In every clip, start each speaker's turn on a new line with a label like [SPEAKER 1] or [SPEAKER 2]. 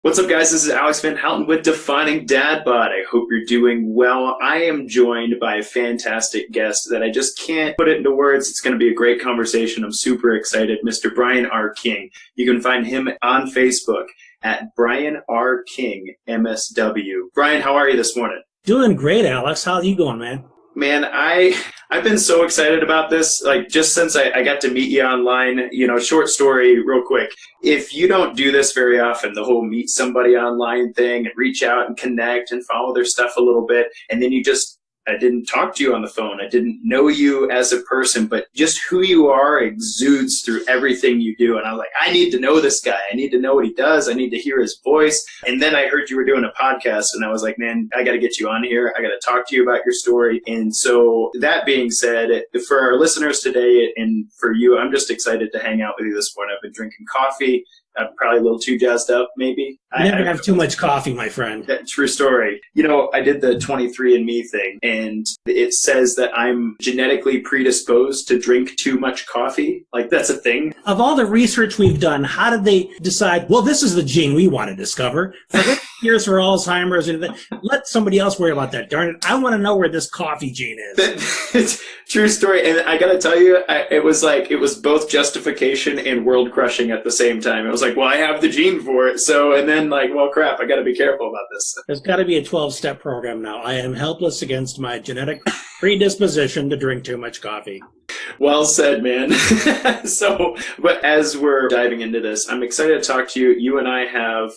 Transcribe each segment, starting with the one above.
[SPEAKER 1] What's up, guys? This is Alex Van Houten with Defining Dad Bod. I hope you're doing well. I am joined by a fantastic guest that I just can't put it into words. It's going to be a great conversation. I'm super excited. Mr. Brian R. King. You can find him on Facebook at Brian R. King MSW. Brian, how are you this morning?
[SPEAKER 2] Doing great, Alex. How are you going, man?
[SPEAKER 1] Man, I've been so excited about this, like just since I got to meet you online. Short story real quick. If you don't do this very often, the whole meet somebody online thing and reach out and connect and follow their stuff a little bit, and then I didn't talk to you on the phone. I didn't know you as a person, but just who you are exudes through everything you do. And I was like, I need to know this guy. I need to know what he does. I need to hear his voice. And then I heard you were doing a podcast, and I was like, man, I got to get you on here. I got to talk to you about your story. And so that being said, for our listeners today and for you, I'm just excited to hang out with you this morning. I've been drinking coffee. I'm probably a little too jazzed up, maybe.
[SPEAKER 2] You never have too much coffee, my friend.
[SPEAKER 1] True story. I did the 23andMe thing, and it says that I'm genetically predisposed to drink too much coffee. Like, that's a thing.
[SPEAKER 2] Of all the research we've done, how did they decide, well, this is the gene we want to discover? Forget cures for Alzheimer's and let somebody else worry about that. Darn it. I want to know where this coffee gene is.
[SPEAKER 1] It's true story. And I got to tell you, it was both justification and world crushing at the same time. It was like, well, I have the gene for it. So, and then like, well, crap, I got to be careful about this.
[SPEAKER 2] There's got to be a 12-step program now. I am helpless against my genetic predisposition to drink too much coffee.
[SPEAKER 1] Well said, man. But as we're diving into this, I'm excited to talk to you. You and I have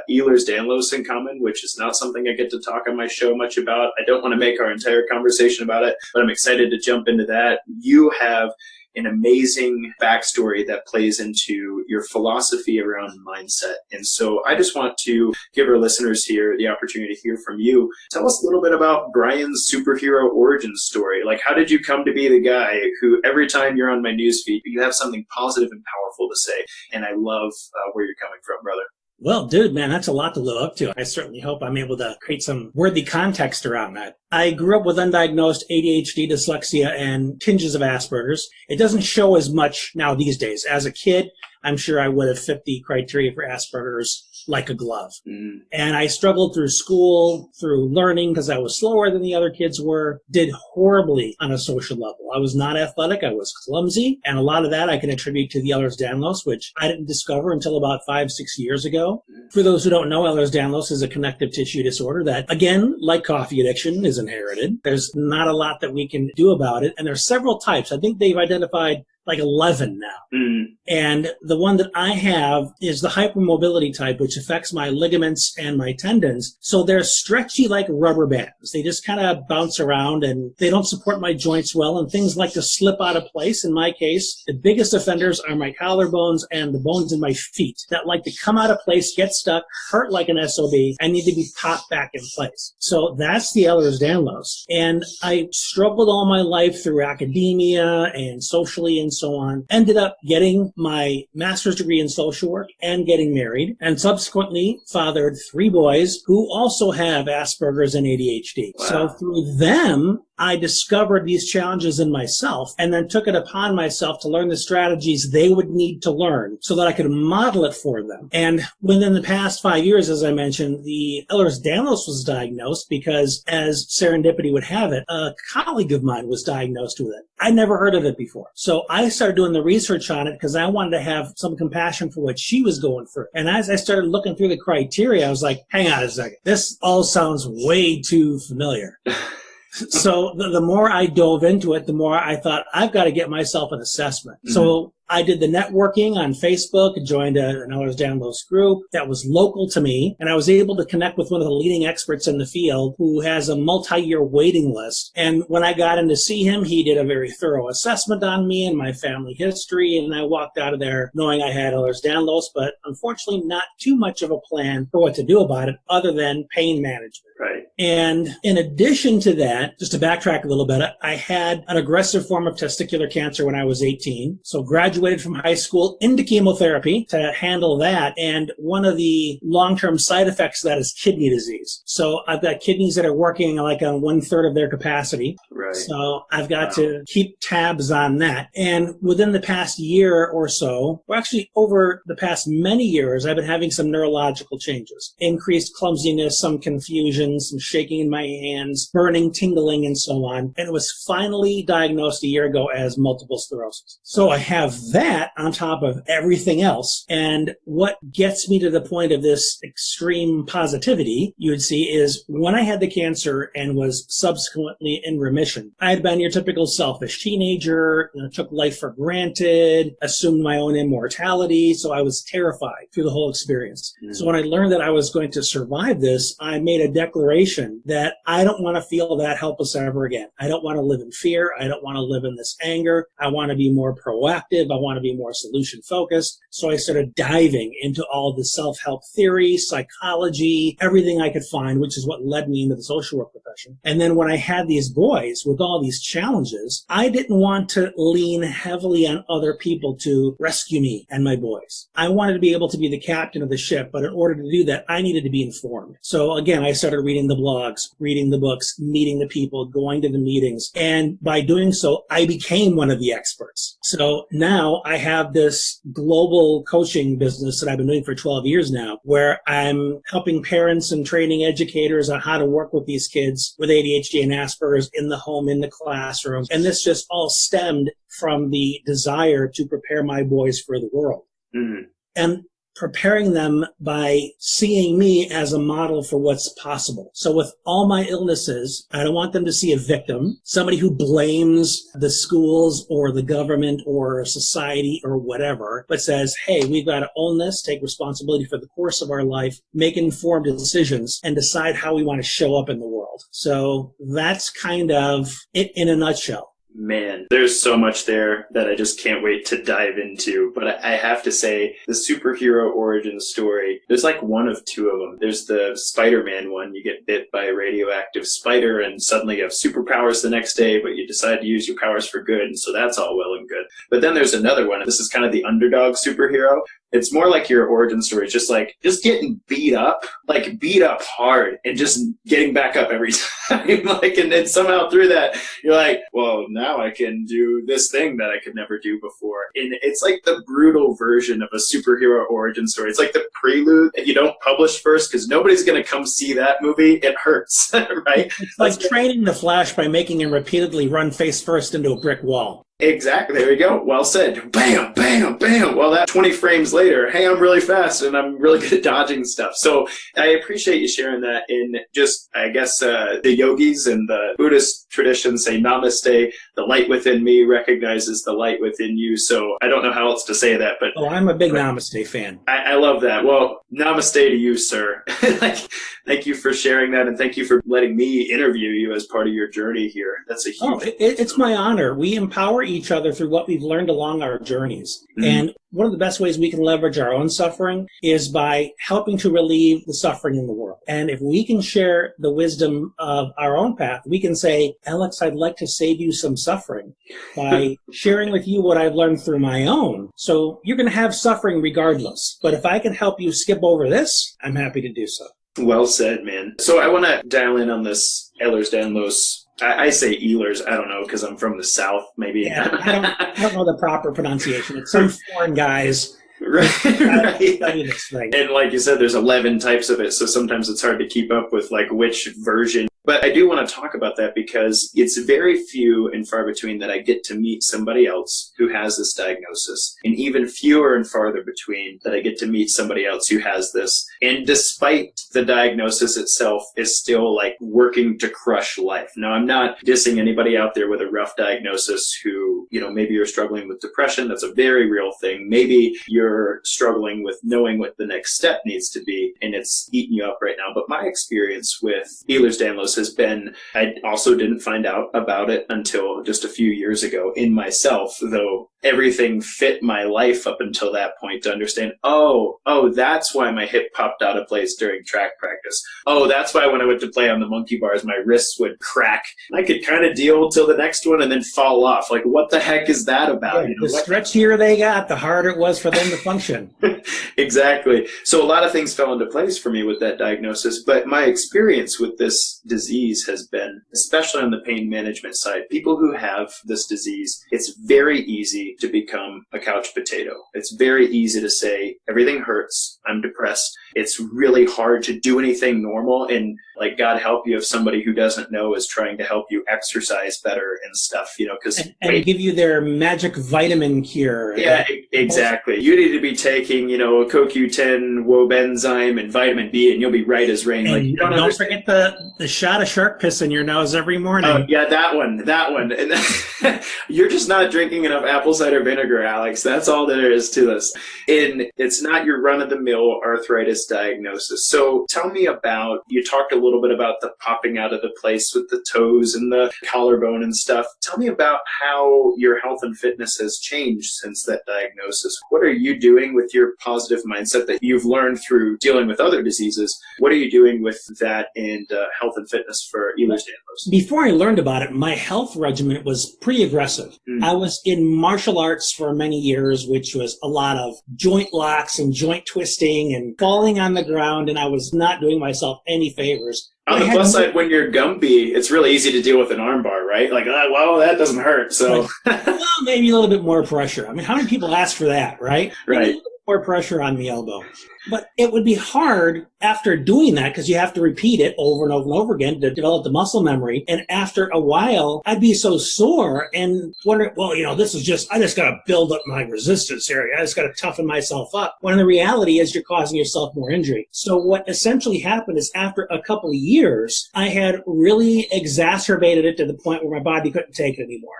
[SPEAKER 1] Ehler's Danlos in common, which is not something I get to talk on my show much about. I don't want to make our entire conversation about it, but I'm excited to jump into that. You have an amazing backstory that plays into your philosophy around mindset. And so I just want to give our listeners here the opportunity to hear from you. Tell us a little bit about Brian's superhero origin story. Like, how did you come to be the guy who every time you're on my newsfeed, you have something positive and powerful to say? And I love where you're coming from, brother.
[SPEAKER 2] Well, dude, man, that's a lot to live up to. I certainly hope I'm able to create some worthy context around that. I grew up with undiagnosed ADHD, dyslexia, and tinges of Aspergers. It doesn't show as much now these days. As a kid, I'm sure I would have fit the criteria for Asperger's like a glove. And I struggled through school, through learning, because I was slower than the other kids were, did horribly on a social level. I was not athletic. I was clumsy. And a lot of that I can attribute to the Ehlers-Danlos, which I didn't discover until about 5-6 years ago. For those who don't know, Ehlers-Danlos is a connective tissue disorder that, again, like coffee addiction, is inherited. There's not a lot that we can do about it. And there's several types. I think they've identified like 11 now. And the one that I have is the hypermobility type, which affects my ligaments and my tendons. So they're stretchy like rubber bands. They just kind of bounce around and they don't support my joints well, and things like to slip out of place. In my case, the biggest offenders are my collarbones and the bones in my feet that like to come out of place, get stuck, hurt like an SOB, and need to be popped back in place. So that's the Ehlers-Danlos. And I struggled all my life through academia and socially and so on. Ended up getting my master's degree in social work and getting married, and subsequently fathered 3 boys who also have Asperger's and ADHD. Wow. So through them, I discovered these challenges in myself and then took it upon myself to learn the strategies they would need to learn so that I could model it for them. And within the past 5 years, as I mentioned, the Ehlers-Danlos was diagnosed because, as serendipity would have it, a colleague of mine was diagnosed with it. I never heard of it before. So I started doing the research on it because I wanted to have some compassion for what she was going through. And as I started looking through the criteria, I was like, hang on a second. This all sounds way too familiar. So the more I dove into it, the more I thought, I've got to get myself an assessment. So I did the networking on Facebook, joined an Ehlers-Danlos group that was local to me, and I was able to connect with one of the leading experts in the field who has a multi-year waiting list. And when I got in to see him, he did a very thorough assessment on me and my family history, and I walked out of there knowing I had Ehlers-Danlos, but unfortunately not too much of a plan for what to do about it other than pain management.
[SPEAKER 1] Right.
[SPEAKER 2] And in addition to that, just to backtrack a little bit, I had an aggressive form of testicular cancer when I was 18. So graduated from high school into chemotherapy to handle that. And one of the long-term side effects of that is kidney disease. So I've got kidneys that are working like on 1/3 of their capacity.
[SPEAKER 1] Right.
[SPEAKER 2] So I've got to keep tabs on that. And within the past year or so, or actually over the past many years, I've been having some neurological changes. Increased clumsiness, some confusion, some shaking in my hands, burning, tingling, and so on. And it was finally diagnosed a year ago as multiple sclerosis. So I have that on top of everything else. And what gets me to the point of this extreme positivity, you would see, is when I had the cancer and was subsequently in remission, I had been your typical selfish teenager, took life for granted, assumed my own immortality. So I was terrified through the whole experience. So when I learned that I was going to survive this, I made a declaration that I don't want to feel that helpless ever again. I don't want to live in fear. I don't want to live in this anger. I want to be more proactive. I want to be more solution focused. So I started diving into all the self-help theory, psychology, everything I could find, which is what led me into the social work profession. And then when I had these boys with all these challenges, I didn't want to lean heavily on other people to rescue me and my boys. I wanted to be able to be the captain of the ship, but in order to do that, I needed to be informed. So again, I started reading the blogs, reading the books, meeting the people, going to the meetings. And by doing so, I became one of the experts. So now I have this global coaching business that I've been doing for 12 years now, where I'm helping parents and training educators on how to work with these kids with ADHD and Aspergers in the home, in the classroom. And this just all stemmed from the desire to prepare my boys for the world. And preparing them by seeing me as a model for what's possible. So with all my illnesses, I don't want them to see a victim, somebody who blames the schools or the government or society or whatever, but says, hey, we've got to own this, take responsibility for the course of our life, make informed decisions, and decide how we want to show up in the world. So that's kind of it in a nutshell.
[SPEAKER 1] Man, there's so much there that I just can't wait to dive into. But I have to say, the superhero origin story, there's like one of two of them. There's the Spider-Man one. You get bit by a radioactive spider and suddenly you have superpowers the next day, but you decide to use your powers for good. And so that's all well and good. But then there's another one. This is kind of the underdog superhero. It's more like your origin story, just getting beat up hard and just getting back up every time. And then somehow through that, you're like, well, now I can do this thing that I could never do before. And it's like the brutal version of a superhero origin story. It's like the prelude that you don't publish first because nobody's going to come see that movie. It hurts, right?
[SPEAKER 2] It's like training the Flash by making him repeatedly run face first into a brick wall.
[SPEAKER 1] Exactly. There we go. Well said. Bam, bam, bam. Well, that 20 frames later, hey, I'm really fast and I'm really good at dodging stuff. So I appreciate you sharing that. In just, I guess, the yogis and the Buddhist tradition say namaste. The light within me recognizes the light within you. So I don't know how else to say that, but
[SPEAKER 2] I'm a big namaste fan.
[SPEAKER 1] I love that. Well, namaste to you, sir. Thank you for sharing that, and thank you for letting me interview you as part of your journey here. That's a huge.
[SPEAKER 2] It's my honor. We empower each other through what we've learned along our journeys. And one of the best ways we can leverage our own suffering is by helping to relieve the suffering in the world. And if we can share the wisdom of our own path, we can say, Alex, I'd like to save you some suffering by sharing with you what I've learned through my own. So you're going to have suffering regardless. But if I can help you skip over this, I'm happy to do so.
[SPEAKER 1] Well said, man. So I want to dial in on this Ehlers Danlos. I say Ehlers. I don't know because I'm from the South. Maybe.
[SPEAKER 2] Yeah, I don't know the proper pronunciation. It's some foreign guys.
[SPEAKER 1] Right. And like you said, there's 11 types of it, so sometimes it's hard to keep up with like which version. But I do want to talk about that because it's very few and far between that I get to meet somebody else who has this diagnosis, and even fewer and farther between that I get to meet somebody else who has this. And despite the diagnosis itself is still like working to crush life. Now, I'm not dissing anybody out there with a rough diagnosis who, maybe you're struggling with depression. That's a very real thing. Maybe you're struggling with knowing what the next step needs to be and it's eating you up right now. But my experience with Ehlers Danlos has been, I also didn't find out about it until just a few years ago in myself, though everything fit my life up until that point to understand, oh, that's why my hip popped out of place during track practice. Oh, that's why when I went to play on the monkey bars, my wrists would crack. I could kind of deal till the next one and then fall off. Like, what the heck is that about?
[SPEAKER 2] Yeah, the stretchier they got, the harder it was for them to function.
[SPEAKER 1] Exactly. So a lot of things fell into place for me with that diagnosis, but my experience with this disease has been, especially on the pain management side, people who have this disease, it's very easy to become a couch potato. It's very easy to say, everything hurts, I'm depressed. It's really hard to do anything normal. And like, God help you if somebody who doesn't know is trying to help you exercise better and stuff, because
[SPEAKER 2] and give you their magic vitamin cure.
[SPEAKER 1] Yeah, exactly. You need to be taking, a CoQ10, wobenzyme, and vitamin B, and you'll be right as rain.
[SPEAKER 2] And
[SPEAKER 1] like, you
[SPEAKER 2] don't forget the shot of shark piss in your nose every morning.
[SPEAKER 1] Oh, yeah, that one. And you're just not drinking enough apple cider vinegar, Alex. That's all there is to this. And it's not your run-of-the-mill arthritis diagnosis. So tell me about, you talked a little bit about the popping out of the place with the toes and the collarbone and stuff. Tell me about how your health and fitness has changed since that diagnosis. What are you doing with your positive mindset that you've learned through dealing with other diseases? What are you doing with that and health and fitness for Ehlers-Danlos?
[SPEAKER 2] Before I learned about it, my health regimen was pretty aggressive. I was in martial arts for many years, which was a lot of joint locks and joint twisting and falling on the ground, and I was not doing myself any favors.
[SPEAKER 1] On the plus side, when you're Gumby, it's really easy to deal with an arm bar, right? Like, well, that doesn't hurt. So,
[SPEAKER 2] well, maybe a little bit more pressure. I mean, how many people ask for that, right?
[SPEAKER 1] Right.
[SPEAKER 2] Maybe a little bit more pressure on the elbow. But it would be hard after doing that because you have to repeat it over and over and over again to develop the muscle memory. And after a while, I'd be so sore and wondering, well, I just got to build up my resistance here. I just got to toughen myself up. When the reality is you're causing yourself more injury. So what essentially happened is after a couple of years, I had really exacerbated it to the point where my body couldn't take it anymore.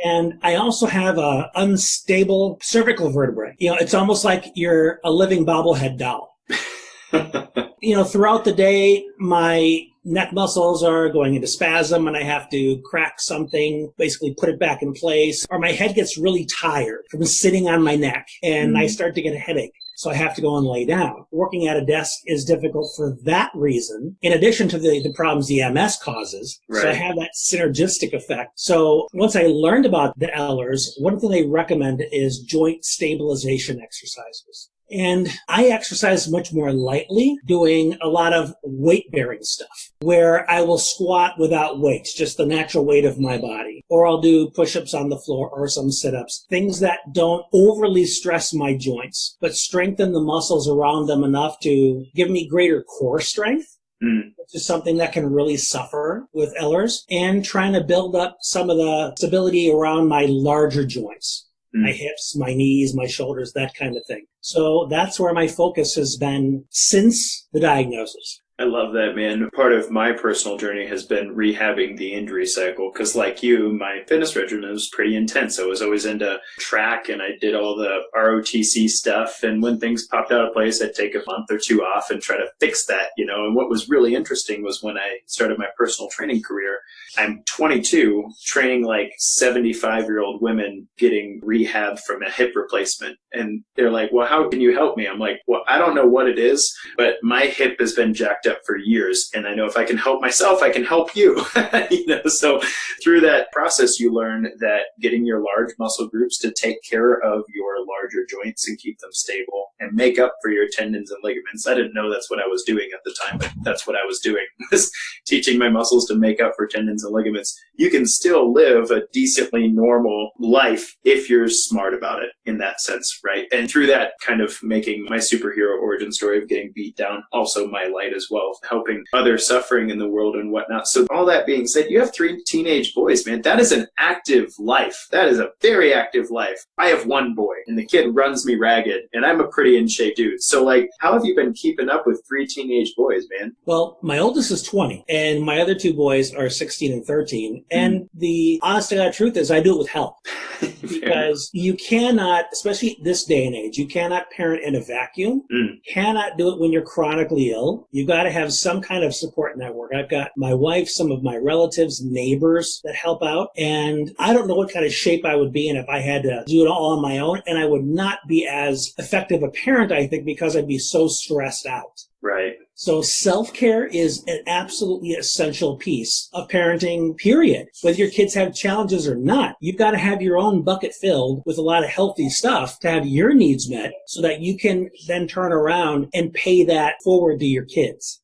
[SPEAKER 2] And I also have a unstable cervical vertebrae. It's almost like you're a living bobblehead doll. Throughout the day, my neck muscles are going into spasm and I have to crack something, basically put it back in place, or my head gets really tired from sitting on my neck and I start to get a headache. So I have to go and lay down. Working at a desk is difficult for that reason, in addition to the problems the MS causes. Right. So I have that synergistic effect. So once I learned about the Ehlers, one thing they recommend is joint stabilization exercises. And I exercise much more lightly, doing a lot of weight-bearing stuff, where I will squat without weights, just the natural weight of my body. Or I'll do push-ups on the floor or some sit-ups, things that don't overly stress my joints, but strengthen the muscles around them enough to give me greater core strength. Which is something that can really suffer with Ehlers, and trying to build up some of the stability around my larger joints. My hips, my knees, my shoulders, that kind of thing. So that's where my focus has been since the diagnosis.
[SPEAKER 1] I love that, man. Part of my personal journey has been rehabbing the injury cycle because like you, my fitness regimen was pretty intense. I was always into track and I did all the ROTC stuff. And when things popped out of place, I'd take a month or two off and try to fix that, And what was really interesting was when I started my personal training career, I'm 22, training like 75-year-old women getting rehab from a hip replacement. And they're like, well, how can you help me? I'm like, well, I don't know what it is, but my hip has been jacked up for years. And I know if I can help myself, I can help you. So through that process, you learn that getting your large muscle groups to take care of your larger joints and keep them stable and make up for your tendons and ligaments. I didn't know that's what I was doing at the time, but that's what I was doing, was teaching my muscles to make up for tendons and ligaments. You can still live a decently normal life if you're smart about it in that sense, right? And through that, kind of making my superhero origin story of getting beat down also my light as well, helping others suffering in the world and whatnot. So all that being said, you have 3 teenage boys, man. That is an active life. That is a very active life. I have one boy and the kid runs me ragged and I'm a pretty pretty in shape dudes. So like, how have you been keeping up with 3 teenage boys, man?
[SPEAKER 2] Well, my oldest is 20 and my other 2 boys are 16 and 13. And the honest to God truth is I do it with help. Because you cannot, especially this day and age, you cannot parent in a vacuum. Cannot do it when you're chronically ill. You've got to have some kind of support network. I've got my wife, some of my relatives, neighbors that help out. And I don't know what kind of shape I would be in if I had to do it all on my own. And I would not be as effective a parent, I think, because I'd be so stressed out.
[SPEAKER 1] Right.
[SPEAKER 2] So self-care is an absolutely essential piece of parenting, period. Whether your kids have challenges or not, you've got to have your own bucket filled with a lot of healthy stuff to have your needs met so that you can then turn around and pay that forward to your kids.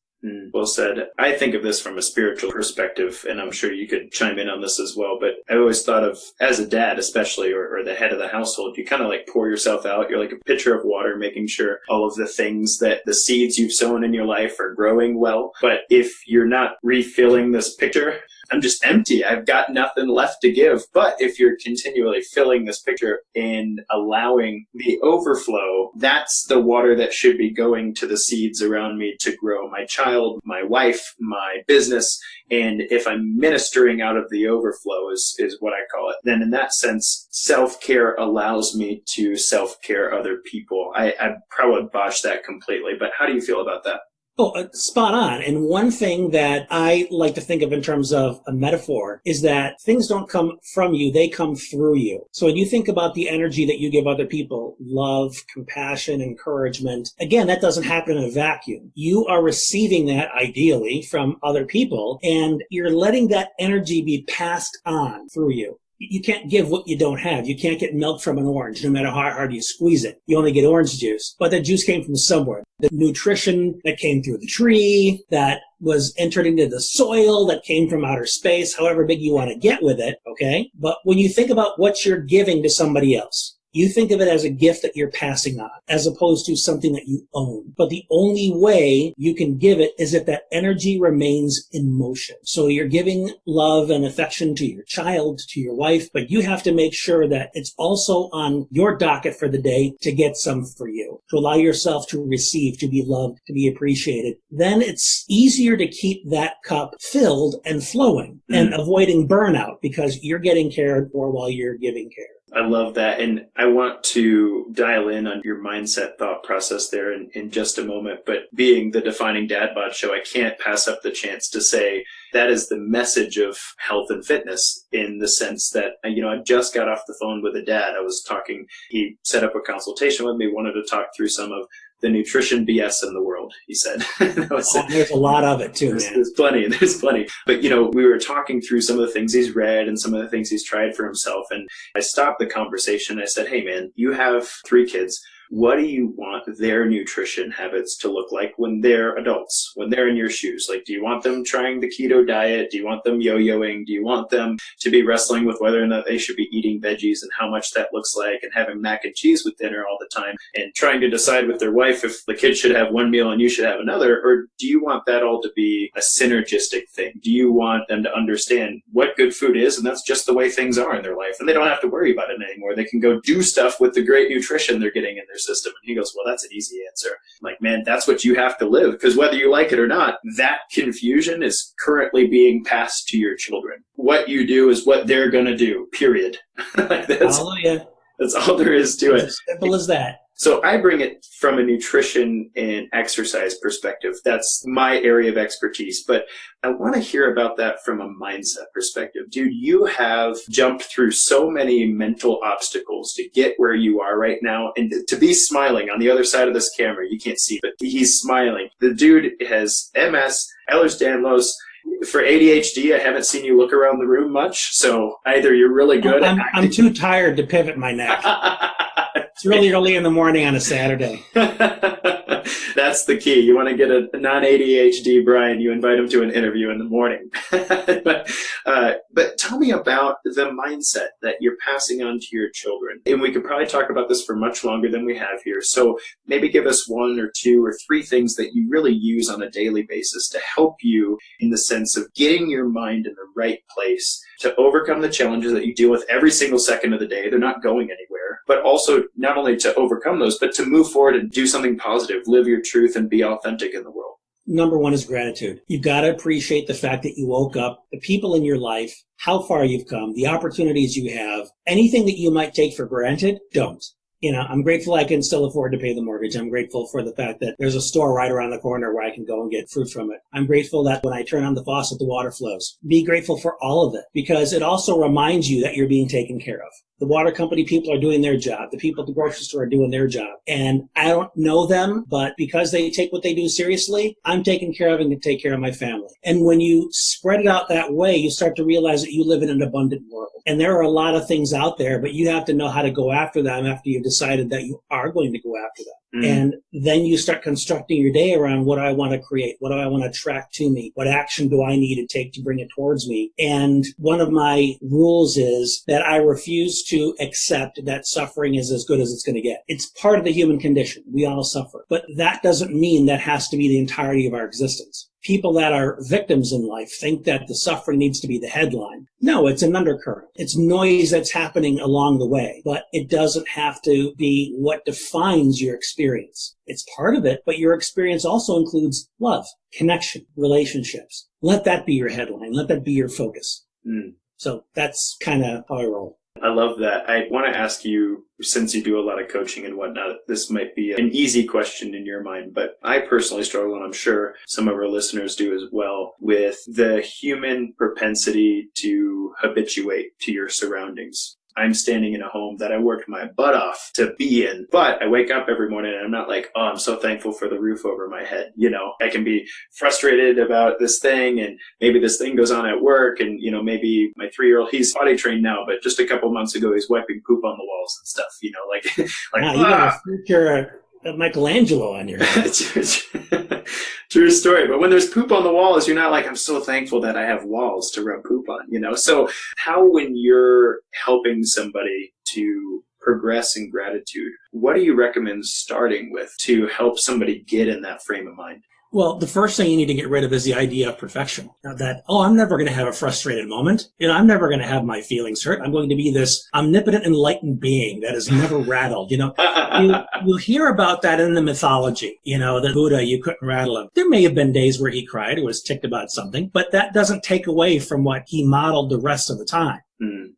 [SPEAKER 1] Well said. I think of this from a spiritual perspective, and I'm sure you could chime in on this as well. But I always thought of, as a dad especially, or the head of the household, you kind of like pour yourself out. You're like a pitcher of water, making sure all of the things that the seeds you've sown in your life are growing well. But if you're not refilling this pitcher, I'm just empty. I've got nothing left to give. But if you're continually filling this pitcher and allowing the overflow, that's the water that should be going to the seeds around me to grow my child, my wife, my business. And if I'm ministering out of the overflow is what I call it, then in that sense, self-care allows me to self-care other people. I probably botched that completely, but how do you feel about that?
[SPEAKER 2] Oh, spot on. And one thing that I like to think of in terms of a metaphor is that things don't come from you, they come through you. So when you think about the energy that you give other people, love, compassion, encouragement, again, that doesn't happen in a vacuum. You are receiving that ideally from other people, and you're letting that energy be passed on through you. You can't give what you don't have. You can't get milk from an orange, no matter how hard you squeeze it. You only get orange juice. But the juice came from somewhere. The nutrition that came through the tree, that was entered into the soil, that came from outer space, however big you want to get with it, okay? But when you think about what you're giving to somebody else, you think of it as a gift that you're passing on, as opposed to something that you own. But the only way you can give it is if that energy remains in motion. So you're giving love and affection to your child, to your wife, but you have to make sure that it's also on your docket for the day to get some for you, to allow yourself to receive, to be loved, to be appreciated. Then it's easier to keep that cup filled and flowing and avoiding burnout because you're getting cared for while you're giving care.
[SPEAKER 1] I love that. And I want to dial in on your mindset thought process there in just a moment. But being the Defining Dad Bod show, I can't pass up the chance to say that is the message of health and fitness, in the sense that, I just got off the phone with a dad. I was talking, he set up a consultation with me, wanted to talk through some of the nutrition BS in the world, he said.
[SPEAKER 2] There's a lot of it too, man.
[SPEAKER 1] There's plenty. But, we were talking through some of the things he's read and some of the things he's tried for himself. And I stopped the conversation. I said, hey, man, you have 3 kids. What do you want their nutrition habits to look like when they're adults, when they're in your shoes? Like, do you want them trying the keto diet? Do you want them yo-yoing? Do you want them to be wrestling with whether or not they should be eating veggies and how much that looks like, and having mac and cheese with dinner all the time, and trying to decide with their wife if the kids should have one meal and you should have another? Or do you want that all to be a synergistic thing? Do you want them to understand what good food is, and that's just the way things are in their life, and they don't have to worry about it anymore? They can go do stuff with the great nutrition they're getting in their system. And he goes, well, that's an easy answer. I'm like, man, that's what you have to live, because whether you like it or not, that confusion is currently being passed to your children. What you do is what they're going to do, period.
[SPEAKER 2] Hallelujah.
[SPEAKER 1] That's all there is to it.
[SPEAKER 2] As simple as that.
[SPEAKER 1] So I bring it from a nutrition and exercise perspective. That's my area of expertise. But I want to hear about that from a mindset perspective. Dude, you have jumped through so many mental obstacles to get where you are right now. And to be smiling on the other side of this camera, you can't see, but he's smiling. The dude has MS, Ehler's Danlos. For ADHD, I haven't seen you look around the room much. So either you're really good at
[SPEAKER 2] I'm too tired to pivot my neck. It's really early in the morning on a Saturday.
[SPEAKER 1] That's the key. You want to get a non-ADHD Brian, you invite him to an interview in the morning. But tell me about the mindset that you're passing on to your children. And we could probably talk about this for much longer than we have here. So maybe give us 1 or 2 or 3 things that you really use on a daily basis to help you in the sense of getting your mind in the right place to overcome the challenges that you deal with every single second of the day. They're not going anywhere. but also not only to overcome those, but to move forward and do something positive, live your truth and be authentic in the world?
[SPEAKER 2] Number one is gratitude. You've got to appreciate the fact that you woke up, the people in your life, how far you've come, the opportunities you have. Anything that you might take for granted, don't. I'm grateful I can still afford to pay the mortgage. I'm grateful for the fact that there's a store right around the corner where I can go and get fruit from it. I'm grateful that when I turn on the faucet, the water flows. Be grateful for all of it, because it also reminds you that you're being taken care of. The water company people are doing their job. The people at the grocery store are doing their job. And I don't know them, but because they take what they do seriously, I'm taken care of and can take care of my family. And when you spread it out that way, you start to realize that you live in an abundant world. And there are a lot of things out there, but you have to know how to go after them after you've decided that you are going to go after them. And then you start constructing your day around what do I want to create? What do I want to attract to me? What action do I need to take to bring it towards me? And one of my rules is that I refuse to accept that suffering is as good as it's going to get. It's part of the human condition. We all suffer. But that doesn't mean that has to be the entirety of our existence. People that are victims in life think that the suffering needs to be the headline. No, it's an undercurrent. It's noise that's happening along the way, but it doesn't have to be what defines your experience. It's part of it, but your experience also includes love, connection, relationships. Let that be your headline. Let that be your focus. So that's kind of how I roll.
[SPEAKER 1] I love that. I want to ask you, since you do a lot of coaching and whatnot, this might be an easy question in your mind, but I personally struggle, and I'm sure some of our listeners do as well, with the human propensity to habituate to your surroundings. I'm standing in a home that I worked my butt off to be in, but I wake up every morning and I'm not like, oh, I'm so thankful for the roof over my head. I can be frustrated about this thing, and maybe this thing goes on at work, and, maybe my 3-year-old, he's potty trained now, but just a couple months ago, he's wiping poop on the walls and stuff,
[SPEAKER 2] wow, you got a future Michelangelo on your head.
[SPEAKER 1] True story. But when there's poop on the walls, you're not like, I'm so thankful that I have walls to rub poop on, So how, when you're helping somebody to progress in gratitude, what do you recommend starting with to help somebody get in that frame of mind?
[SPEAKER 2] Well, the first thing you need to get rid of is the idea of perfection. That, I'm never going to have a frustrated moment. I'm never going to have my feelings hurt. I'm going to be this omnipotent, enlightened being that is never rattled. You'll hear about that in the mythology. The Buddha, you couldn't rattle him. There may have been days where he cried or was ticked about something, but that doesn't take away from what he modeled the rest of the time.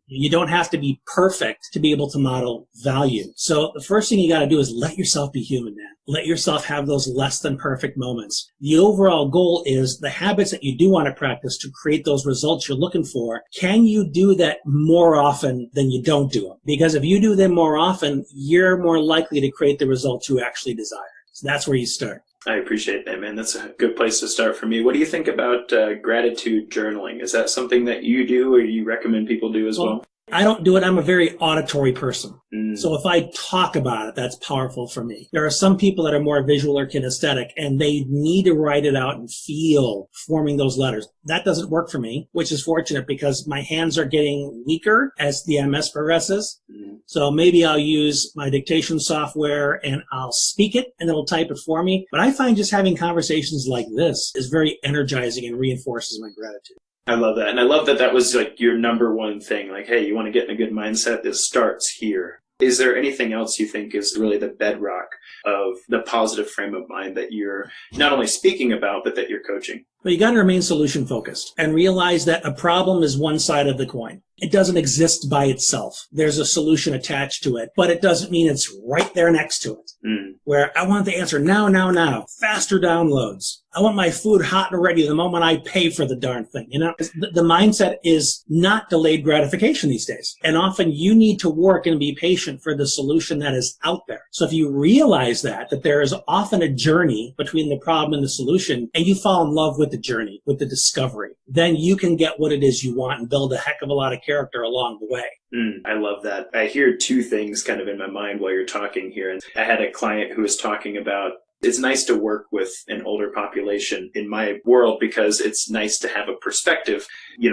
[SPEAKER 2] You don't have to be perfect to be able to model value. So the first thing you got to do is let yourself be human, man. Let yourself have those less than perfect moments. The overall goal is the habits that you do want to practice to create those results you're looking for. Can you do that more often than you don't do them? Because if you do them more often, you're more likely to create the results you actually desire. So that's where you start.
[SPEAKER 1] I appreciate that, man. That's a good place to start for me. What do you think about gratitude journaling? Is that something that you do or you recommend people do as well?
[SPEAKER 2] I don't do it. I'm a very auditory person. So if I talk about it, that's powerful for me. There are some people that are more visual or kinesthetic, and they need to write it out and feel forming those letters. That doesn't work for me, which is fortunate because my hands are getting weaker as the MS progresses. So maybe I'll use my dictation software and I'll speak it and it'll type it for me. But I find just having conversations like this is very energizing and reinforces my gratitude.
[SPEAKER 1] I love that. And I love that that was like your number one thing. Like, hey, you want to get in a good mindset? This starts here. Is there anything else you think is really the bedrock of the positive frame of mind that you're not only speaking about, but that you're coaching?
[SPEAKER 2] Well, you got to remain solution focused and realize that a problem is one side of the coin. It doesn't exist by itself. There's a solution attached to it, but it doesn't mean it's right there next to it. Where I want the answer now, faster downloads. I want my food hot and ready the moment I pay for the darn thing. The mindset is not delayed gratification these days. And often you need to work and be patient for the solution that is out there. So if you realize that there is often a journey between the problem and the solution, and you fall in love with the journey, with the discovery, then you can get what it is you want and build a heck of a lot of character along the way.
[SPEAKER 1] I love that. I hear two things kind of in my mind while you're talking here. And I had a client who was talking about it's nice to work with an older population in my world because it's nice to have a perspective,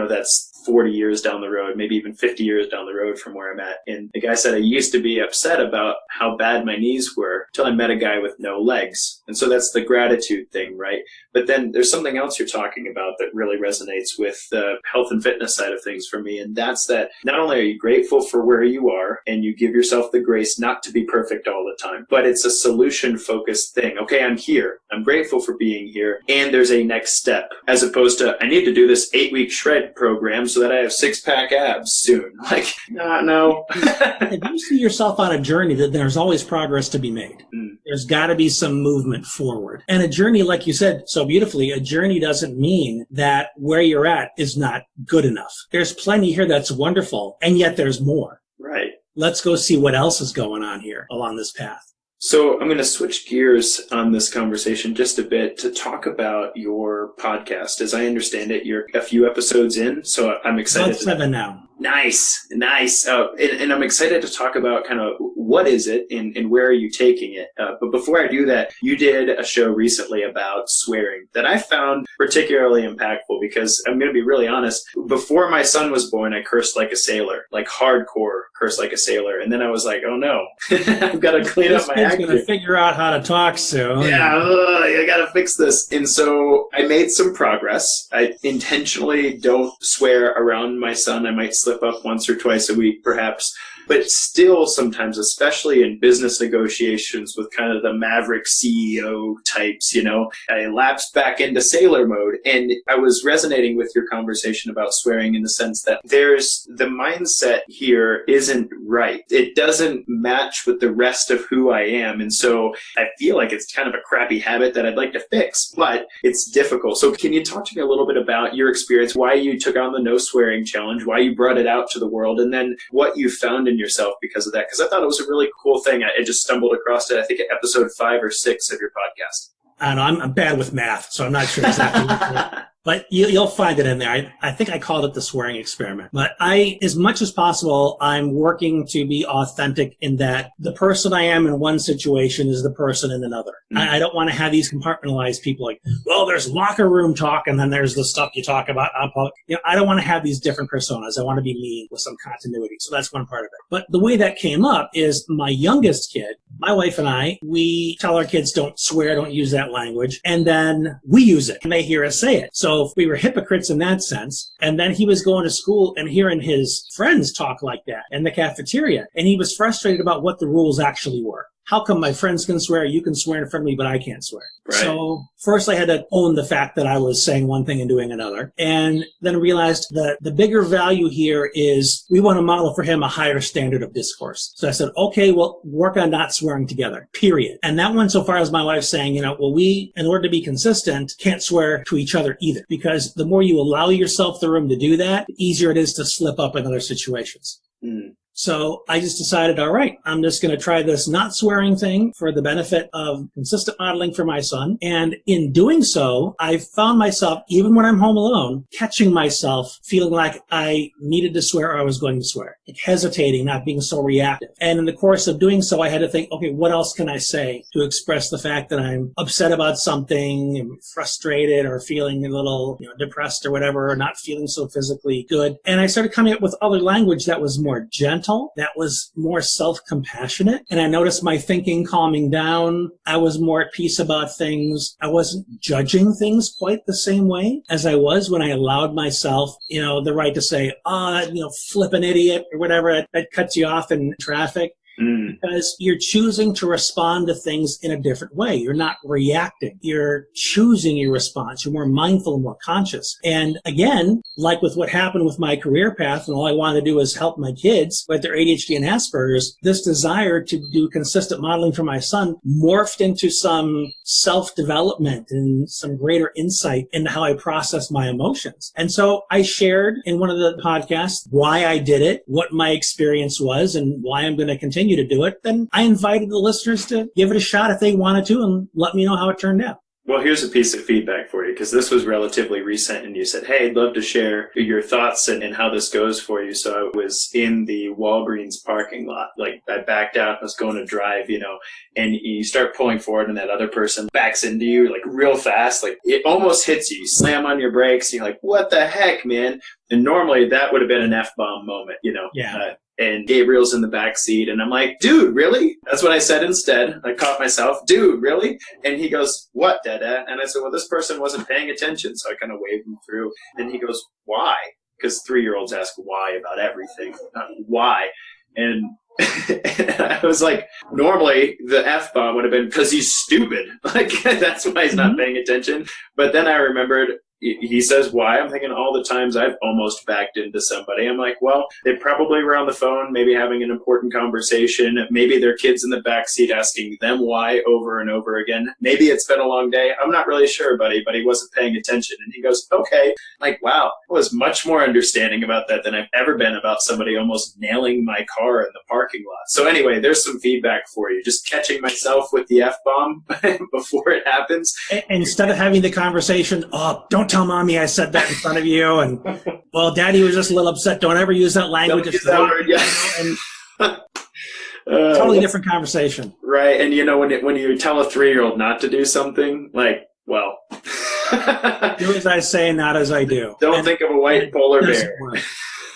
[SPEAKER 1] that's 40 years down the road, maybe even 50 years down the road from where I'm at. And the guy said I used to be upset about how bad my knees were until I met a guy with no legs. And so that's the gratitude thing, right? But then there's something else you're talking about that really resonates with the health and fitness side of things for me. And that's that not only are you grateful for where you are and you give yourself the grace not to be perfect all the time, but it's a solution focused thing. Okay, I'm here. I'm grateful for being here. And there's a next step as opposed to I need to do this 8-week shred program so that I have 6-pack abs soon. Like, no.
[SPEAKER 2] If you see yourself on a journey, that there's always progress to be made. There's got to be some movement forward. And a journey, like you said so beautifully, a journey doesn't mean that where you're at is not good enough. There's plenty here that's wonderful, and yet there's more.
[SPEAKER 1] Right.
[SPEAKER 2] Let's go see what else is going on here along this path.
[SPEAKER 1] So I'm going to switch gears on this conversation just a bit to talk about your podcast. As I understand it, you're a few episodes in, so I'm excited.
[SPEAKER 2] About 7 now.
[SPEAKER 1] Nice. And I'm excited to talk about kind of what is it and where are you taking it. But before I do that, you did a show recently about swearing that I found particularly impactful because I'm going to be really honest. Before my son was born, I cursed like a sailor, like hardcore curse like a sailor. And then I was like, oh no, I've got to clean up my act.
[SPEAKER 2] He's going to figure out how to talk soon.
[SPEAKER 1] Yeah, I got to fix this. And so I made some progress. I intentionally don't swear around my son. I might slip up once or twice a week, perhaps. But still sometimes, especially in business negotiations with kind of the maverick CEO types, I lapsed back into sailor mode. And I was resonating with your conversation about swearing in the sense that there's the mindset here isn't right. It doesn't match with the rest of who I am. And so I feel like it's kind of a crappy habit that I'd like to fix, but it's difficult. So can you talk to me a little bit about your experience, why you took on the no swearing challenge, why you brought it out to the world, and then what you found in yourself because of that? Because I thought it was a really cool thing. I just stumbled across it, I think, at episode 5 or 6 of your podcast.
[SPEAKER 2] I don't know, I'm bad with math, so I'm not sure exactly. But you'll find it in there. I think I called it the swearing experiment. But as much as possible, I'm working to be authentic in that the person I am in one situation is the person in another. I don't want to have these compartmentalized people like, well, there's locker room talk and then there's the stuff you talk about. I don't want to have these different personas. I want to be me with some continuity. So that's one part of it. But the way that came up is my youngest kid, my wife and I, we tell our kids don't swear, don't use that language. And then we use it and they hear us say it. So we were hypocrites in that sense. And then he was going to school and hearing his friends talk like that in the cafeteria. And he was frustrated about what the rules actually were. How come my friends can swear, you can swear in front of me, but I can't swear? Right. So first I had to own the fact that I was saying one thing and doing another. And then realized that the bigger value here is we want to model for him a higher standard of discourse. So I said, okay, well, work on not swearing together, period. And that went so far as my wife saying, we, in order to be consistent, can't swear to each other either. Because the more you allow yourself the room to do that, the easier it is to slip up in other situations. So I just decided, all right, I'm just going to try this not swearing thing for the benefit of consistent modeling for my son. And in doing so, I found myself, even when I'm home alone, catching myself feeling like I needed to swear or I was going to swear, like hesitating, not being so reactive. And in the course of doing so, I had to think, okay, what else can I say to express the fact that I'm upset about something, and frustrated or feeling a little depressed or whatever, or not feeling so physically good. And I started coming up with other language that was more gentle, that was more self-compassionate. And I noticed my thinking calming down. I was more at peace about things. I wasn't judging things quite the same way as I was when I allowed myself, the right to say, flip an idiot or whatever that cuts you off in traffic. Because you're choosing to respond to things in a different way. You're not reacting. You're choosing your response. You're more mindful and more conscious. And again, like with what happened with my career path, and all I wanted to do was help my kids with their ADHD and Aspergers, this desire to do consistent modeling for my son morphed into some self-development and some greater insight into how I process my emotions. And so I shared in one of the podcasts why I did it, what my experience was, and why I'm going to continue to do it. Then I invited the listeners to give it a shot if they wanted to and let me know how it turned out.
[SPEAKER 1] Well, here's a piece of feedback for you, because this was relatively recent, and you said, hey, I'd love to share your thoughts and how this goes for you. So I was in the Walgreens parking lot. Like, I backed out and was going to drive, and you start pulling forward, and that other person backs into you, like, real fast. Like, it almost hits you. You slam on your brakes, and you're like, what the heck, man? And normally that would have been an F-bomb moment,
[SPEAKER 2] Yeah.
[SPEAKER 1] And Gabriel's in the back seat, and I'm like, dude, really? That's what I said instead. I caught myself, dude, really? And he goes, what, Dada? And I said, well, this person wasn't paying attention, so I kind of waved him through. And he goes, why? Because 3-year-olds ask why about everything. Why? And I was like, normally the F-bomb would have been because he's stupid. Like, that's why he's not paying attention. But then I remembered, he says why. I'm thinking all the times I've almost backed into somebody. I'm like, well, they probably were on the phone, maybe having an important conversation. Maybe their kid's in the backseat asking them why over and over again. Maybe it's been a long day. I'm not really sure, buddy, but he wasn't paying attention. And he goes, okay. Like, wow, I was much more understanding about that than I've ever been about somebody almost nailing my car in the parking lot. So anyway, there's some feedback for you. Just catching myself with the F-bomb before it happens.
[SPEAKER 2] Instead of having the conversation, oh, don't tell mommy I said that in front of you, and well, daddy was just a little upset. Don't ever use that language.
[SPEAKER 1] Don't use that word, yeah.
[SPEAKER 2] And totally different conversation.
[SPEAKER 1] Right, and when you tell a 3-year-old not to do something, like, well,
[SPEAKER 2] do as I say, not as I do.
[SPEAKER 1] Don't think of a white polar bear.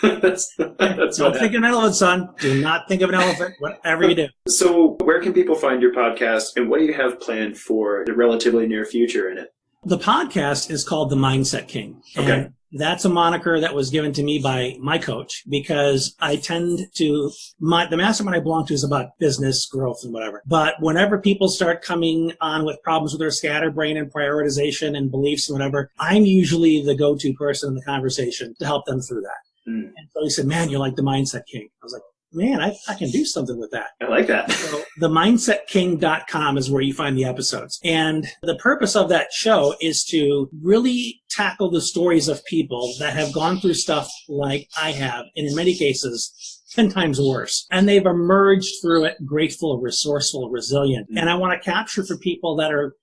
[SPEAKER 1] that's
[SPEAKER 2] Don't think of an elephant, son. Do not think of an elephant, whatever you do.
[SPEAKER 1] So where can people find your podcast, and what do you have planned for the relatively near future in it?
[SPEAKER 2] The podcast is called The Mindset King.
[SPEAKER 1] Okay.
[SPEAKER 2] And that's a moniker that was given to me by my coach, because I tend to, the mastermind I belong to is about business growth and whatever. But whenever people start coming on with problems with their scatterbrain and prioritization and beliefs and whatever, I'm usually the go-to person in the conversation to help them through that. And so he said, man, you're like the Mindset King. I was like, man, I can do something with that.
[SPEAKER 1] I like that.
[SPEAKER 2] So themindsetking.com is where you find the episodes. And the purpose of that show is to really tackle the stories of people that have gone through stuff like I have, and in many cases, 10 times worse. And they've emerged through it grateful, resourceful, resilient. And I want to capture for people that are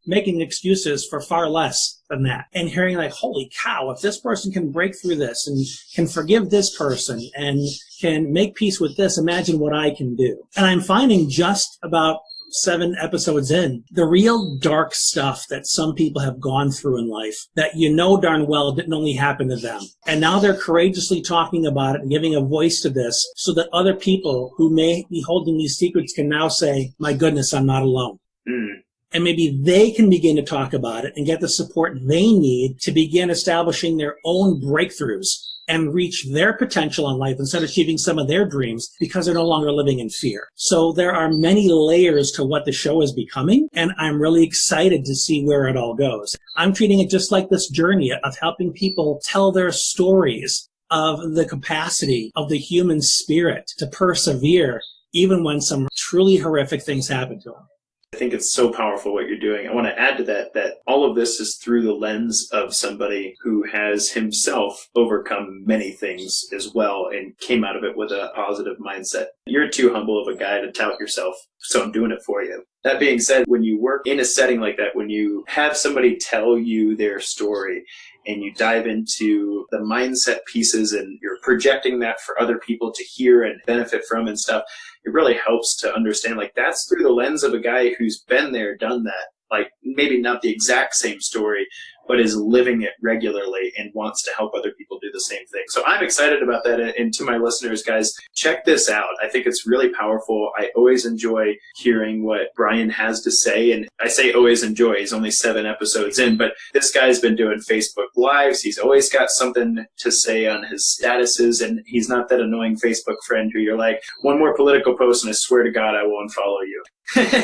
[SPEAKER 2] making excuses for far less than that, and hearing like, holy cow, if this person can break through this and can forgive this person and can make peace with this, imagine what I can do. And I'm finding just about 7 episodes in, the real dark stuff that some people have gone through in life that darn well didn't only happen to them. And now they're courageously talking about it and giving a voice to this so that other people who may be holding these secrets can now say, my goodness, I'm not alone. And maybe they can begin to talk about it and get the support they need to begin establishing their own breakthroughs and reach their potential in life and start achieving some of their dreams because they're no longer living in fear. So there are many layers to what the show is becoming, and I'm really excited to see where it all goes. I'm treating it just like this journey of helping people tell their stories of the capacity of the human spirit to persevere even when some truly horrific things happen to them.
[SPEAKER 1] I think it's so powerful what you're doing. I want to add to that all of this is through the lens of somebody who has himself overcome many things as well and came out of it with a positive mindset. You're too humble of a guy to tout yourself, so I'm doing it for you. That being said, when you work in a setting like that, when you have somebody tell you their story and you dive into the mindset pieces and you're projecting that for other people to hear and benefit from and stuff, it really helps to understand, like, that's through the lens of a guy who's been there, done that. Like, maybe not the exact same story, but is living it regularly and wants to help other people do the same thing. So I'm excited about that. And to my listeners, guys, check this out. I think it's really powerful. I always enjoy hearing what Brian has to say. And I say always enjoy. He's only 7 episodes in, but this guy's been doing Facebook Lives. He's always got something to say on his statuses. And he's not that annoying Facebook friend who you're like, one more political post and I swear to God, I won't follow you.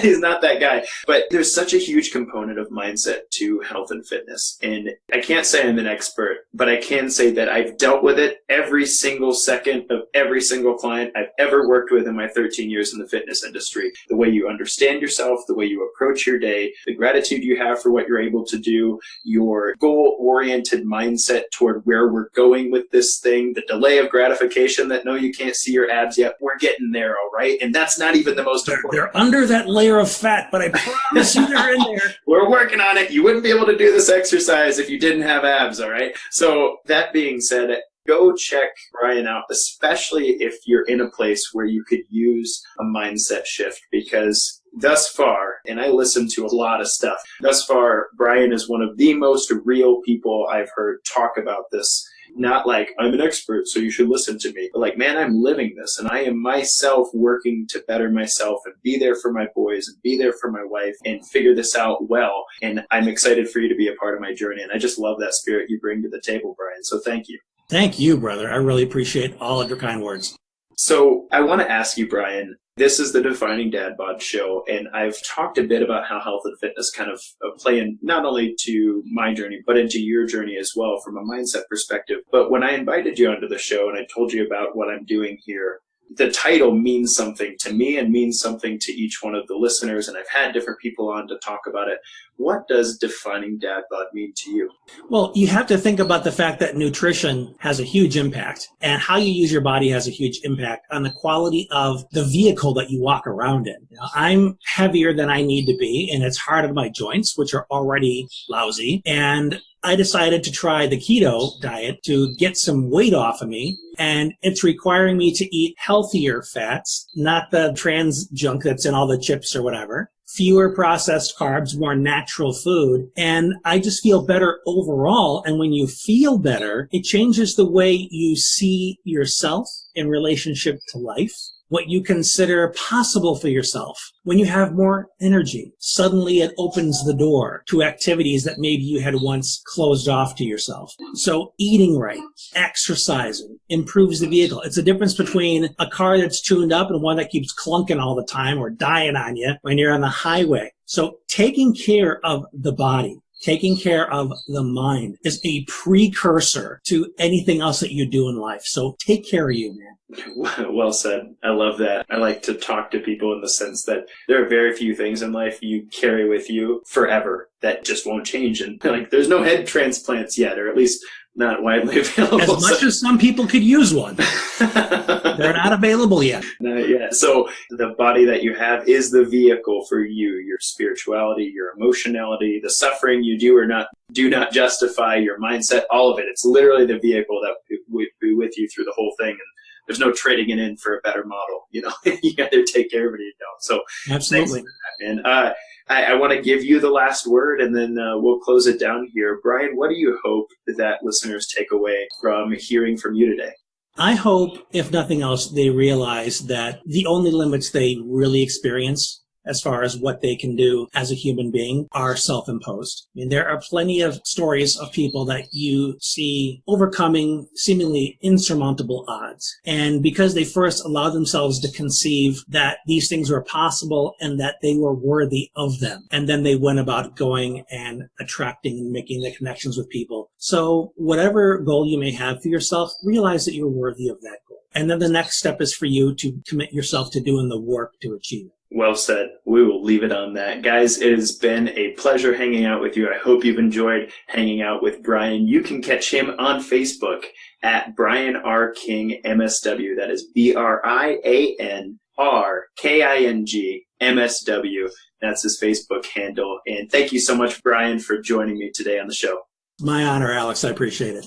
[SPEAKER 1] He's not that guy. But there's such a huge component of mindset to health and fitness. And I can't say I'm an expert, but I can say that I've dealt with it every single second of every single client I've ever worked with in my 13 years in the fitness industry. The way you understand yourself, the way you approach your day, the gratitude you have for what you're able to do, your goal-oriented mindset toward where we're going with this thing, the delay of gratification that no, you can't see your abs yet. We're getting there, all right? And that's not even the most important.
[SPEAKER 2] They're under that layer of fat, but I promise you they're in there.
[SPEAKER 1] We're working on it. You wouldn't be able to do this exercise if you didn't have abs, all right? So that being said, go check Brian out, especially if you're in a place where you could use a mindset shift, because thus far, and I listen to a lot of stuff, thus far, Brian is one of the most real people I've heard talk about this. Not like, I'm an expert, so you should listen to me. But like, man, I'm living this, and I am myself working to better myself and be there for my boys and be there for my wife and figure this out well. And I'm excited for you to be a part of my journey. And I just love that spirit you bring to the table, Brian. So thank you.
[SPEAKER 2] Thank you, brother. I really appreciate all of your kind words.
[SPEAKER 1] So I want to ask you, Brian, this is the Defining Dad Bod show, and I've talked a bit about how health and fitness kind of play in not only to my journey, but into your journey as well from a mindset perspective. But when I invited you onto the show and I told you about what I'm doing here, the title means something to me and means something to each one of the listeners, and I've had different people on to talk about it. What does Defining Dad Bod mean to you?
[SPEAKER 2] Well, you have to think about the fact that nutrition has a huge impact, and how you use your body has a huge impact on the quality of the vehicle that you walk around in. You know, I'm heavier than I need to be, and it's hard on my joints, which are already lousy, and I decided to try the keto diet to get some weight off of me, and it's requiring me to eat healthier fats, not the trans junk that's in all the chips or whatever, fewer processed carbs, more natural food, and I just feel better overall. And when you feel better, it changes the way you see yourself in relationship to life, what you consider possible for yourself. When you have more energy, suddenly it opens the door to activities that maybe you had once closed off to yourself. So eating right, exercising, improves the vehicle. It's a difference between a car that's tuned up and one that keeps clunking all the time or dying on you when you're on the highway. So taking care of the body, taking care of the mind is a precursor to anything else that you do in life. So take care of you, man.
[SPEAKER 1] Well said. I love that. I like to talk to people in the sense that there are very few things in life you carry with you forever that just won't change. And like, there's no head transplants yet, or at least not widely available.
[SPEAKER 2] As much as some people could use one. They're not available yet.
[SPEAKER 1] Not yet. So the body that you have is the vehicle for you, your spirituality, your emotionality, the suffering you do or not do not justify, your mindset, all of it. It's literally the vehicle that would be with you through the whole thing. And there's no trading it in for a better model. You know, you either take care of it or you don't. So
[SPEAKER 2] absolutely.
[SPEAKER 1] And I want to give you the last word, and then we'll close it down here. Brian, what do you hope that listeners take away from hearing from you today?
[SPEAKER 2] I hope, if nothing else, they realize that the only limits they really experience as far as what they can do as a human being are self-imposed. I mean, there are plenty of stories of people that you see overcoming seemingly insurmountable odds. And because they first allowed themselves to conceive that these things were possible and that they were worthy of them, and then they went about going and attracting and making the connections with people. So whatever goal you may have for yourself, realize that you're worthy of that goal. And then the next step is for you to commit yourself to doing the work to achieve it.
[SPEAKER 1] Well said. We will leave it on that. Guys, it has been a pleasure hanging out with you. I hope you've enjoyed hanging out with Brian. You can catch him on Facebook at Brian R. King MSW. That is BrianRKing MSW. That's his Facebook handle. And thank you so much, Brian, for joining me today on the show.
[SPEAKER 2] My honor, Alex. I appreciate it.